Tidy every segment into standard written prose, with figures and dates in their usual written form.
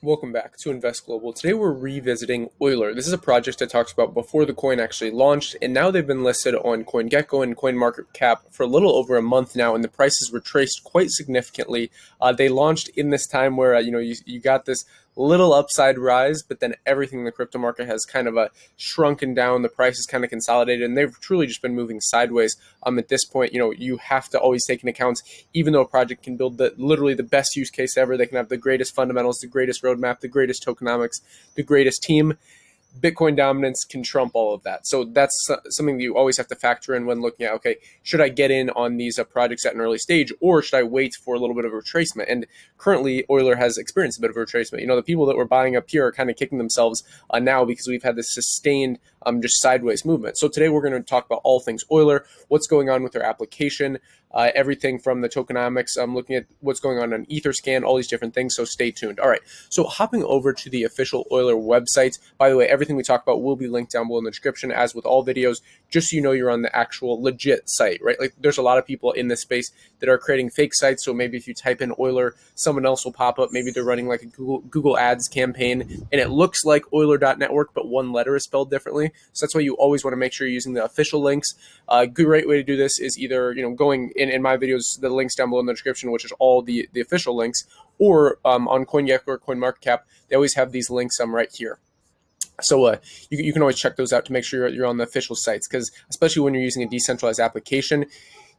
Welcome back to Invest Global. Today we're revisiting Euler. This is a project that talks about before the coin actually launched, and now they've been listed on CoinGecko and CoinMarketCap for a little over a month now, and the prices retraced quite significantly. They launched in this time where you got this little upside rise, but then everything in the crypto market has kind of shrunken down. The price is kind of consolidated, and they've truly just been moving sideways. At this point, you have to always take into account, even though a project can build literally the best use case ever, they can have the greatest fundamentals, the greatest roadmap, the greatest tokenomics, the greatest team. Bitcoin dominance can trump all of that. So that's something that you always have to factor in when looking at, okay, should I get in on these projects at an early stage, or should I wait for a little bit of a retracement? And currently, Euler has experienced a bit of a retracement. The people that were buying up here are kind of kicking themselves now because we've had this sustained just sideways movement. So today we're going to talk about all things Euler, what's going on with their application, everything from the tokenomics, looking at what's going on Etherscan, all these different things. So stay tuned. All right. So hopping over to the official Euler website. By the way, everything we talk about will be linked down below in the description, as with all videos, just so you know you're on the actual legit site, right? Like there's a lot of people in this space that are creating fake sites. So maybe if you type in Euler, someone else will pop up. Maybe they're running like a Google Ads campaign, and it looks like Euler.network, but one letter is spelled differently. So that's why you always want to make sure you're using the official links. Great way to do this is either going in my videos, the links down below in the description, which is all the official links, or on CoinGecko or CoinMarketCap, they always have these links right here. So you can always check those out to make sure you're on the official sites, because especially when you're using a decentralized application,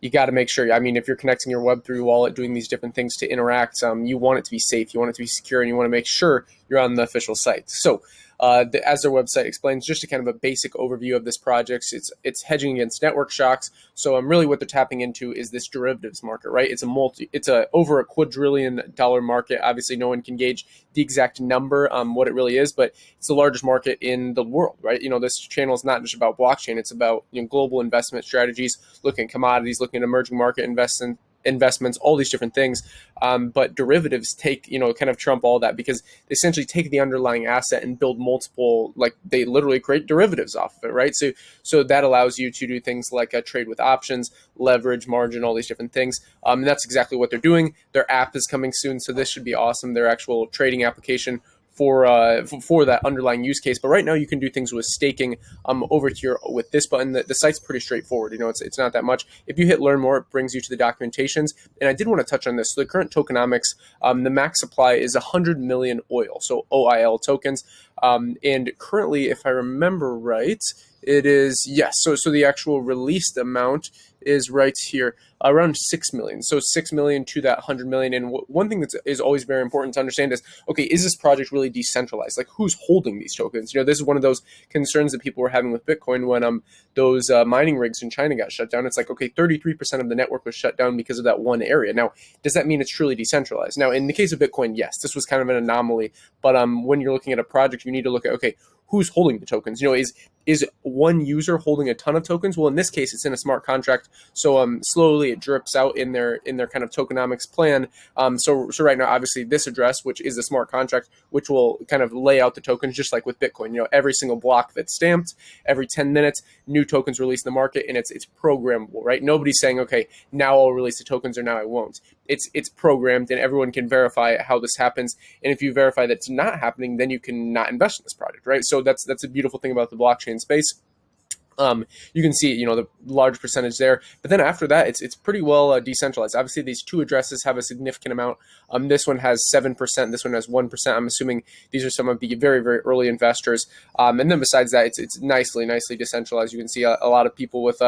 you got to make sure, if you're connecting your Web3 wallet, doing these different things to interact, you want it to be safe, you want it to be secure, and you want to make sure you're on the official site. So as their website explains, just a kind of a basic overview of this project, it's hedging against network shocks. So really what they're tapping into is this derivatives market, right? It's over a $250 market. Obviously, no one can gauge the exact number, what it really is, but it's the largest market in the world, right? This channel is not just about blockchain; it's about global investment strategies, looking at commodities, looking at emerging market investments, all these different things. But derivatives kind of trump all that, because they essentially take the underlying asset and build multiple, they literally create derivatives off of it, right? So that allows you to do things like a trade with options, leverage, margin, all these different things. And that's exactly what they're doing. Their app is coming soon, so this should be awesome. Their actual trading application for that underlying use case. But right now you can do things with staking over here with this button. The site's pretty straightforward. It's not that much. If you hit learn more, it brings you to the documentations. And I did want to touch on this. So the current tokenomics, the max supply is 100 million oil, so OIL tokens. And currently, if I remember right, it is, yes. So the actual released amount is right here, around 6 million. So 6 million to that 100 million. And one thing that is always very important to understand is, okay, is this project really decentralized? Like, who's holding these tokens? This is one of those concerns that people were having with Bitcoin when those mining rigs in China got shut down. It's like, okay, 33% of the network was shut down because of that one area. Now, does that mean it's truly decentralized? Now, in the case of Bitcoin, yes, this was kind of an anomaly. But when you're looking at a project, you need to look at, okay, who's holding the tokens? Is one user holding a ton of tokens? Well, in this case, it's in a smart contract. So slowly it drips out in their kind of tokenomics plan. So right now, obviously, this address, which is a smart contract, which will kind of lay out the tokens just like with Bitcoin. Every single block that's stamped, every 10 minutes, new tokens released in the market, and it's programmable, right? Nobody's saying, okay, now I'll release the tokens or now I won't. It's programmed, and everyone can verify how this happens. And if you verify that it's not happening, then you can not invest in this project, right? So that's a beautiful thing about the blockchain space. You can see, the large percentage there, but then after that, it's pretty well decentralized. Obviously, these two addresses have a significant amount. This one has 7%. This one has 1%. I'm assuming these are some of the very, very early investors. And then besides that, it's nicely decentralized. You can see a lot of people with,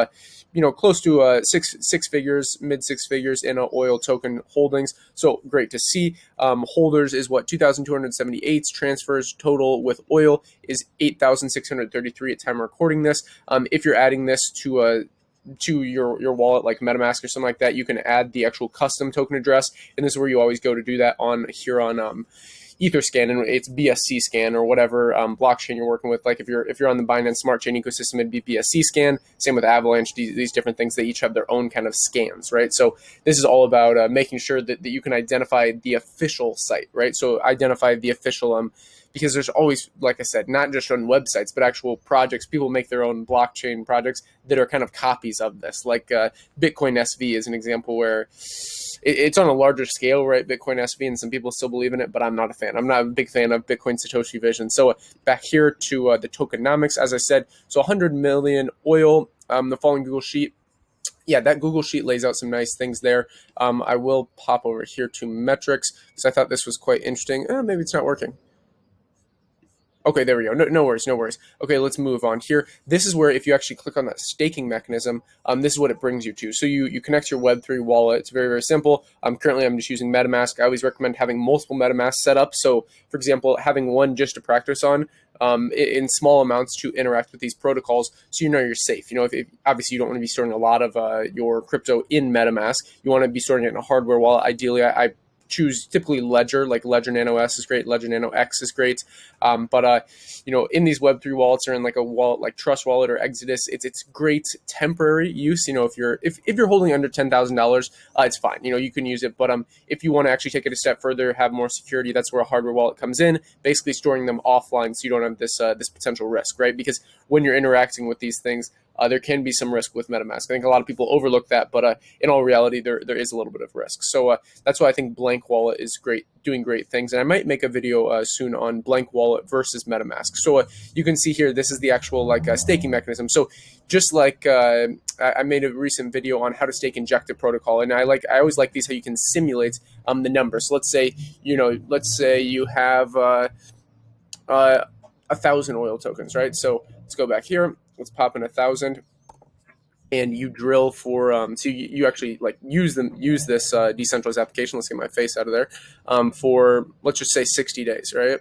close to six figures, mid six figures in oil token holdings. So great to see. Holders is 2,278. Transfers total with oil is 8,633 at time of recording this. If you're adding this to your wallet, like MetaMask or something like that, you can add the actual custom token address, and this is where you always go to do that on Etherscan, and it's BSC scan or whatever blockchain you're working with. Like if you're on the Binance Smart Chain ecosystem, it'd be BSC scan. Same with Avalanche. These different things, they each have their own kind of scans, right? So this is all about making sure that you can identify the official site, right? So identify the official because there's always, like I said, not just on websites, but actual projects. People make their own blockchain projects that are kind of copies of this. Like Bitcoin SV is an example where it's on a larger scale, right? Bitcoin SV, and some people still believe in it, but I'm not a fan fan. I'm not a big fan of Bitcoin Satoshi Vision. So back here to the tokenomics, as I said, so 100 million oil, the following Google Sheet. Yeah, that Google Sheet lays out some nice things there. I will pop over here to metrics because I thought this was quite interesting. Maybe it's not working. Okay, there we go. No worries, no worries. Okay, let's move on here. This is where if you actually click on that staking mechanism, this is what it brings you to. So you connect your Web3 wallet. It's very, very simple. Currently, I'm just using MetaMask. I always recommend having multiple MetaMask set up. So, for example, having one just to practice on in small amounts to interact with these protocols so you know you're safe. If obviously you don't want to be storing a lot of your crypto in MetaMask. You want to be storing it in a hardware wallet. Ideally, I choose typically Ledger, like Ledger Nano S is great, Ledger Nano X is great. But in these Web3 wallets or in like a wallet like Trust Wallet or Exodus, it's great temporary use. If you're holding under $10,000, it's fine. You can use it. But if you want to actually take it a step further, have more security, that's where a hardware wallet comes in. Basically storing them offline so you don't have this potential risk, right? Because when you're interacting with these things, there can be some risk with MetaMask. I think a lot of people overlook that, but in all reality, there is a little bit of risk. So that's why I think Blank Wallet is great, doing great things. And I might make a video soon on Blank Wallet versus MetaMask. So you can see here, this is the actual staking mechanism. So just like I made a recent video on how to stake injective protocol, and I always like these how you can simulate the numbers. So let's say you have 1,000 oil tokens, right? So let's go back here. Let's pop in 1,000, and you drill for so you actually use this decentralized application. Let's get my face out of there for, let's just say, 60 days, right?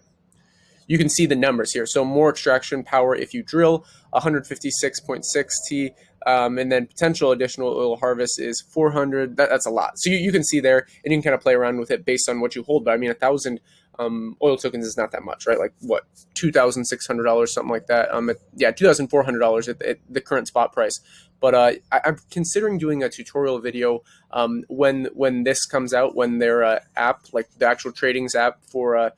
You can see the numbers here. So more extraction power if you drill, 156.6 T, and then potential additional oil harvest is 400. That's a lot. So you can see there, and you can kind of play around with it based on what you hold. But I mean, 1,000 oil tokens is not that much, right? Like what, $2,600, something like that. $2,400 at the current spot price. But I'm considering doing a tutorial video when this comes out, when their app, like the actual tradings app for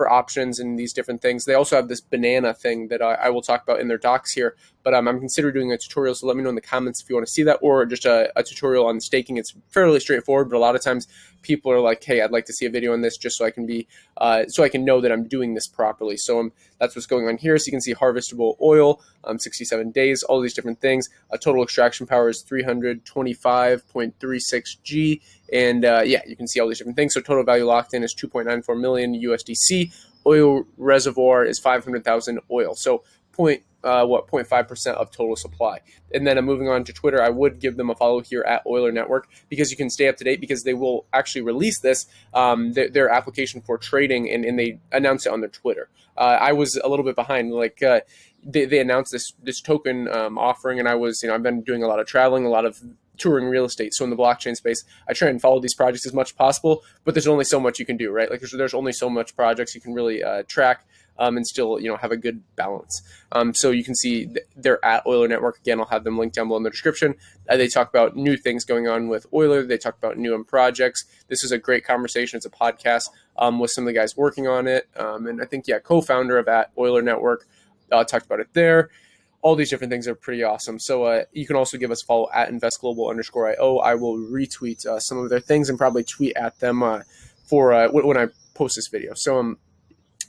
options and these different things. They also have this banana thing that I will talk about in their docs here. But I'm considering doing a tutorial, so let me know in the comments if you want to see that, or just a tutorial on staking. It's fairly straightforward, but a lot of times people are like, "Hey, I'd like to see a video on this just so I can know that I'm doing this properly." So that's what's going on here. So you can see harvestable oil, 67 days, all these different things. Total extraction power is 325.36 G, and you can see all these different things. So total value locked in is 2.94 million USDC. Oil reservoir is 500,000 oil. So 0.5% of total supply. And then I'm moving on to Twitter. I would give them a follow here at Euler Network because you can stay up to date, because they will actually release this, their application for trading, and they announce it on their Twitter. I was a little bit behind. They announced this token offering, and I've been doing a lot of traveling, a lot of touring real estate. So in the blockchain space, I try and follow these projects as much as possible, but there's only so much you can do, right? There's only so much projects you can really track and still, have a good balance. So you can see they're at Euler Network. Again, I'll have them linked down below in the description. They talk about new things going on with Euler. They talk about new projects. This is a great conversation. It's a podcast with some of the guys working on it. And I think, co-founder of at Euler Network talked about it there. All these different things are pretty awesome. So you can also give us a follow at investglobal_IO. I will retweet some of their things and probably tweet at them for when I post this video. So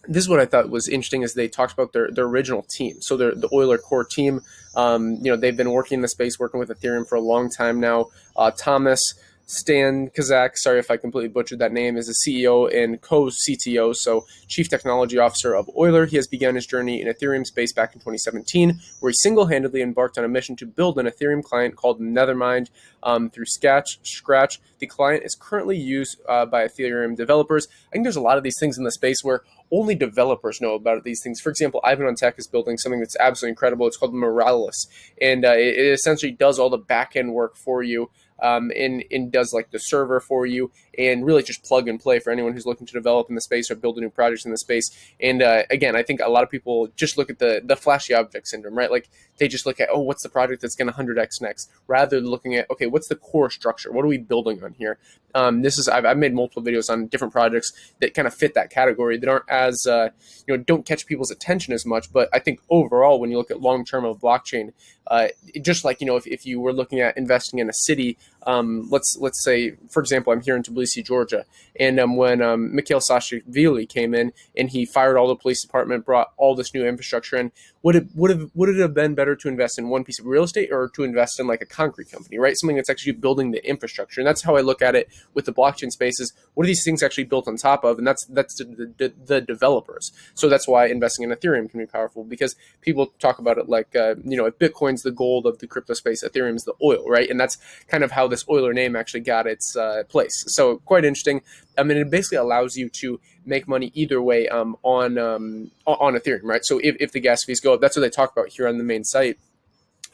this is what I thought was interesting, is they talked about their original team. So the Euler core team, they've been working in the space, working with Ethereum for a long time now. Thomas Stankozak, sorry if I completely butchered that name, is the CEO and co-CTO, so Chief Technology Officer of Euler. He has begun his journey in Ethereum space back in 2017, where he single-handedly embarked on a mission to build an Ethereum client called Nethermind through Scratch. The client is currently used by Ethereum developers. I think there's a lot of these things in the space where only developers know about these things. For example, Ivan on Tech is building something that's absolutely incredible. It's called Moralis, and it essentially does all the back-end work for you. And does the server for you, and really just plug and play for anyone who's looking to develop in the space or build new projects in the space. And again, I think a lot of people just look at the flashy object syndrome, right? They just look at, oh, what's the project that's going to 100x next, rather than looking at, okay, what's the core structure? What are we building on here? I've made multiple videos on different projects that kind of fit that category, that aren't as don't catch people's attention as much. But I think overall, when you look at long term of blockchain, just if you were looking at investing in a city, Let's say, for example, I'm here in Tbilisi, Georgia, and when Mikhail Saakashvili came in and he fired all the police department, brought all this new infrastructure in, would it have been better to invest in one piece of real estate or to invest in like a concrete company, right? Something that's actually building the infrastructure. And that's how I look at it with the blockchain spaces. What are these things actually built on top of? And that's the developers. So that's why investing in Ethereum can be powerful, because people talk about it like, if Bitcoin's the gold of the crypto space, Ethereum's the oil, right? And that's kind of how this Euler name actually got its place. So quite interesting. I mean, it basically allows you to make money either way on Ethereum, right? So if the gas fees go up, that's what they talk about here on the main site,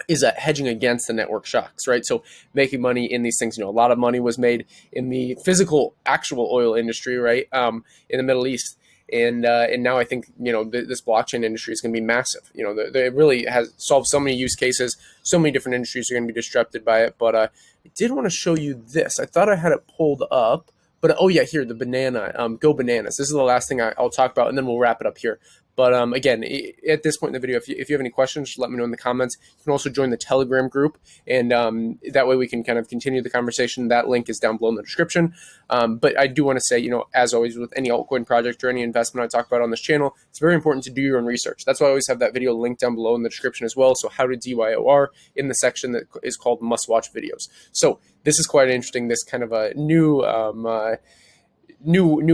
is that hedging against the network shocks, right? So making money in these things. A lot of money was made in the physical, actual oil industry, right, in the Middle East. And now I think, this blockchain industry is going to be massive. It really has solved so many use cases. So many different industries are going to be disrupted by it. But I did want to show you this. I thought I had it pulled up. But, oh, yeah, here, the banana, Go Bananas. This is the last thing I'll talk about, and then we'll wrap it up here. But, again, at this point in the video, if you have any questions, just let me know in the comments. You can also join the Telegram group, and that way we can kind of continue the conversation. That link is down below in the description. But I do want to say, as always with any altcoin project or any investment I talk about on this channel, it's very important to do your own research. That's why I always have that video linked down below in the description as well. So how to DYOR in the section that is called must-watch videos. So this is quite interesting, this kind of a new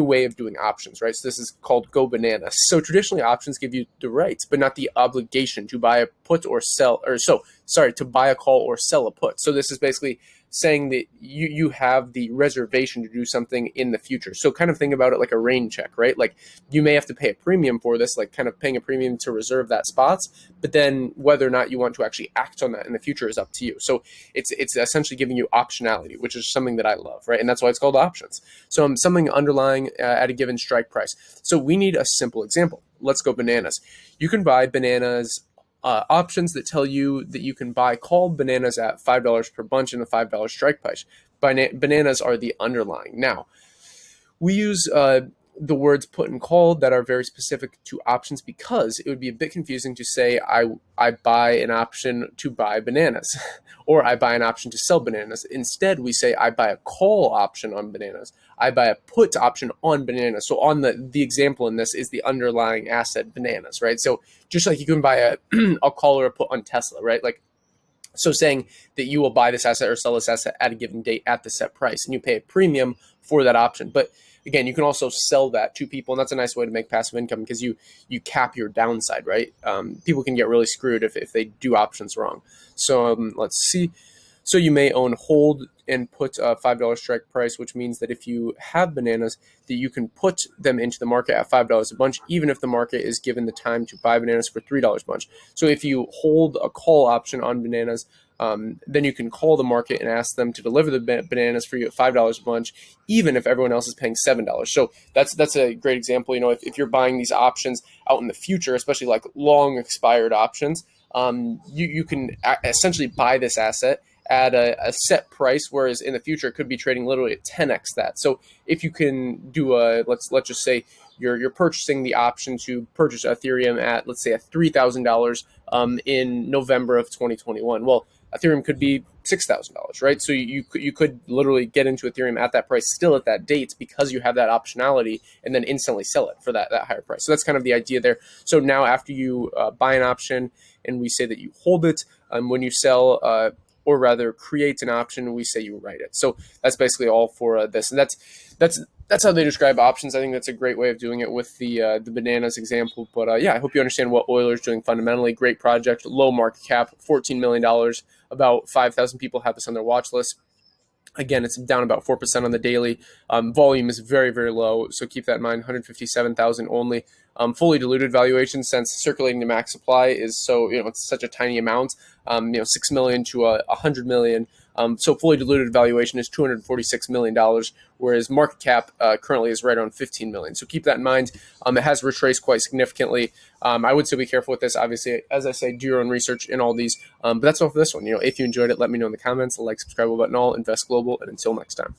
way of doing options, right? So this is called Go Bananas. So traditionally options give you the rights, but not the obligation to buy a put or sell, to buy a call or sell a put. So this is basically saying that you have the reservation to do something in the future. So kind of think about it like a rain check, right? Like you may have to pay a premium for this, like kind of paying a premium to reserve that spots, but then whether or not you want to actually act on that in the future is up to you. So it's essentially giving you optionality, which is something that I love, right? And that's why it's called options. So something underlying at a given strike price. So we need a simple example. Let's go bananas. You can buy bananas options that tell you that you can buy called bananas at $5 per bunch in a $5 strike price. Bananas are the underlying. Now, we use the words put and called that are very specific to options, because it would be a bit confusing to say I buy an option to buy bananas or I buy an option to sell bananas. Instead, we say I buy a call option on bananas. I buy a put option on bananas. So on the example in this is the underlying asset bananas, right? So just like you can buy a call or a put on Tesla, right? Like, so saying that you will buy this asset or sell this asset at a given date at the set price, and you pay a premium for that option. But again, you can also sell that to people, and that's a nice way to make passive income, because you cap your downside, right? People can get really screwed if they do options wrong. So let's see. So you may own, hold, and put a $5 strike price, which means that if you have bananas, that you can put them into the market at $5 a bunch, even if the market is given the time to buy bananas for $3 a bunch. So if you hold a call option on bananas, then you can call the market and ask them to deliver the bananas for you at $5 a bunch, even if everyone else is paying $7. So that's a great example. If you're buying these options out in the future, especially like long expired options, you can essentially buy this asset at a set price, whereas in the future it could be trading literally at 10x that. So if you can do let's just say you're purchasing the option to purchase Ethereum at, let's say, at $3,000 in November of 2021. Well, Ethereum could be $6,000, right? So you could literally get into Ethereum at that price, still at that date, because you have that optionality, and then instantly sell it for that higher price. So that's kind of the idea there. So now after you buy an option, and we say that you hold it, when you sell, or rather create an option, we say you write it. So that's basically all for this, and that's how they describe options. I think that's a great way of doing it with the bananas example. But yeah, I hope you understand what Euler is doing fundamentally. Great project, low market cap, $14 million. About 5,000 people have this on their watch list. Again, it's down about 4% on the daily. Volume is very, very low, so keep that in mind. 157,000 only. Fully diluted valuation, since circulating the max supply is so, it's such a tiny amount. 6 million to 100 million. So fully diluted valuation is $246 million, whereas market cap currently is right around 15 million. So keep that in mind. It has retraced quite significantly. I would say be careful with this. Obviously, as I say, do your own research in all these. But that's all for this one. If you enjoyed it, let me know in the comments. Like, subscribe button, all, invest global, and until next time.